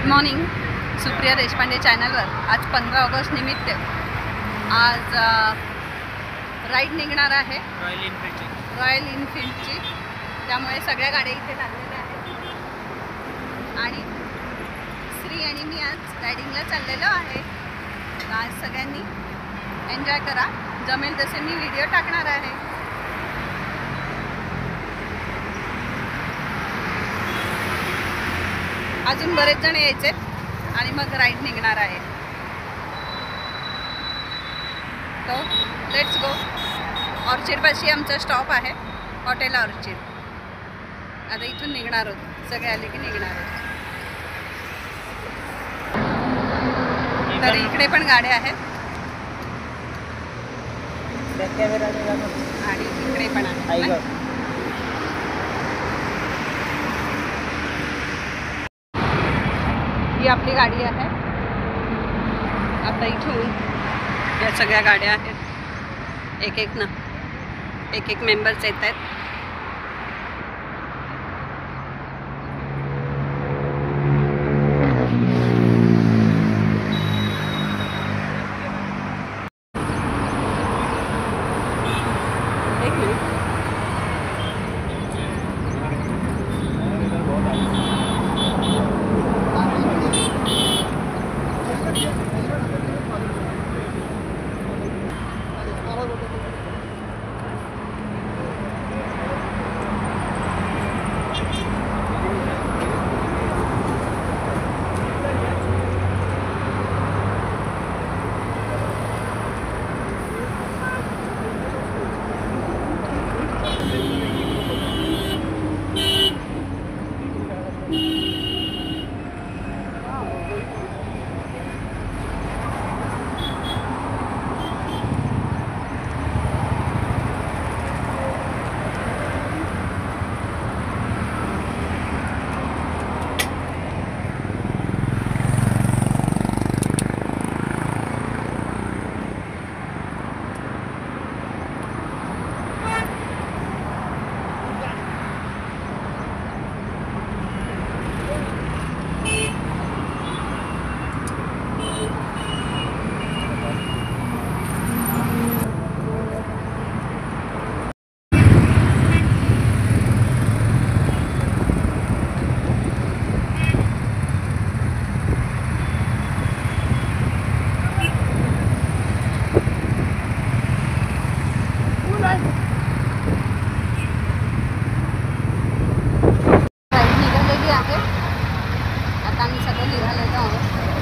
Good morning Supriya Deshpande चॅनलवर आज 15 August निमित्त आज राईड निघणार आहे रॉयल इनफिल्डची। त्यामुळे सगळ्या गाड्या इथे लागलेल्या आहेत आणि श्री आणि मी आज रायडिंगला चाललेलो आहे। आज सगळ्यांनी एन्जॉय करा, जमेल तसे मी व्हिडिओ टाकणार आहे। अजून बरेच जण यायचे आणि मग राईड निघणार आहे। तो लेट्स गो। ऑर्चिडपाशी आमचा स्टॉप आहे, हॉटेल ऑर्चिड। आता इथून निघणार आहोत, सगळे आले की निघणार आहोत। तर इकडे पण गाड्या आहेत आणि इकडे पण आहेत। ही आपली गाडी आहे। आता इथून या सगळ्या गाड्या आहेत, एक एक मेंबर्स येत आहेत। एक मिनिट, आता आम्ही सगळे निघालेलो आहोत।